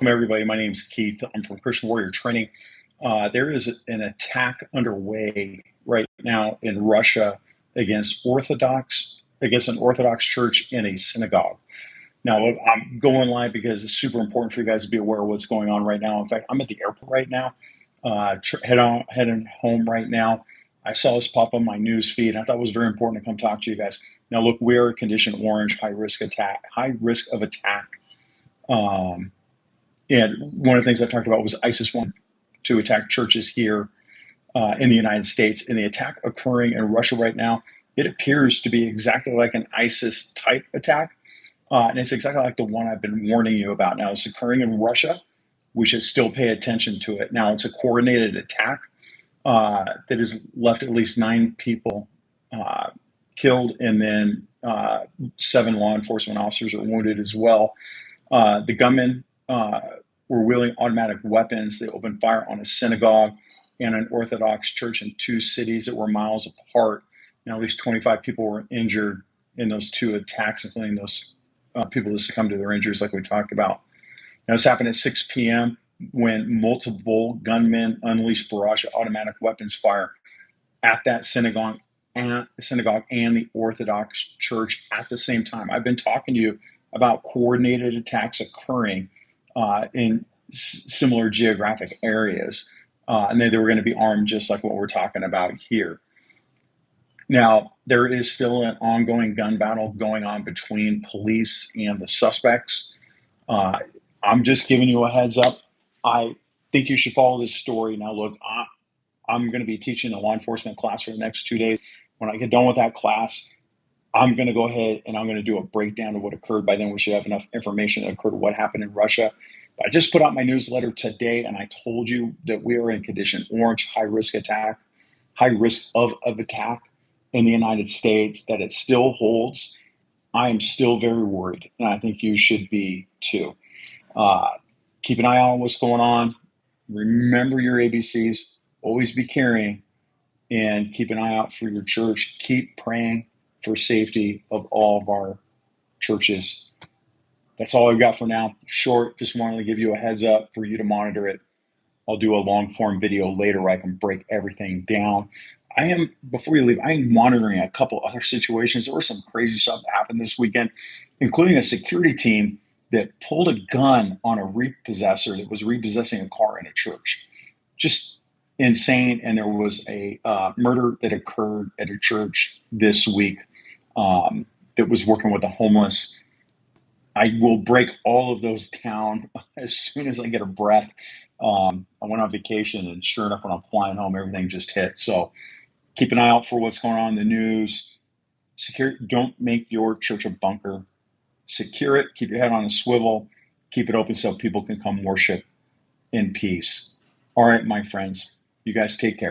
Welcome, everybody. My name is Keith. I'm from Christian Warrior Training. There is an attack underway right now in Russia against an Orthodox church in a synagogue. Now, look, I'm going live because it's super important for you guys to be aware of what's going on right now. In fact, I'm at the airport right now, heading home right now. I saw this pop on my news feed, and I thought it was very important to come talk to you guys. Now, look, we are condition orange, high risk of attack. And one of the things I talked about was ISIS wanted to attack churches here in the United States. And the attack occurring in Russia right now, it appears to be exactly like an ISIS type attack. And it's exactly like the one I've been warning you about. Now, it's occurring in Russia. We should still pay attention to it. Now, it's a coordinated attack that has left at least 9 people killed, and then 7 law enforcement officers are wounded as well. The gunmen were wielding automatic weapons. They opened fire on a synagogue and an Orthodox church in 2 cities that were miles apart. Now, at least 25 people were injured in those 2 attacks, including those people that succumbed to their injuries, like we talked about. Now, this happened at 6 p.m. when multiple gunmen unleashed barrage of automatic weapons fire at that synagogue and the Orthodox church at the same time. I've been talking to you about coordinated attacks occurring in similar geographic areas, and they were going to be armed just like what we're talking about here. Now, there is still an ongoing gun battle going on between police and the suspects. I'm just giving you a heads up. I think you should follow this story. Now, look, I'm going to be teaching a law enforcement class for the next 2 days. When I get done with that class, I'm going to go ahead and I'm going to do a breakdown of what occurred. By then, we should have enough information that occurred, what happened in Russia. But I just put out my newsletter today, and I told you that we are in condition orange, high risk of attack in the United States, that it still holds. I am still very worried, and I think you should be too. Keep an eye on what's going on. Remember your ABCs. Always be carrying, and keep an eye out for your church. Keep praying for safety of all of our churches. That's all I've got for now. Short, just wanted to give you a heads up for you to monitor it. I'll do a long form video later where I can break everything down. Before you leave, I am monitoring a couple other situations. There was some crazy stuff that happened this weekend, including a security team that pulled a gun on a repossessor that was repossessing a car in a church. Just insane. And there was a murder that occurred at a church this week that was working with the homeless. I will break all of those down as soon as I get a breath. I went on vacation, and sure enough, when I'm flying home, everything just hit. So keep an eye out for what's going on in the news. Don't make your church a bunker. Secure it. Keep your head on a swivel. Keep it open so people can come worship in peace. All right, my friends, you guys take care.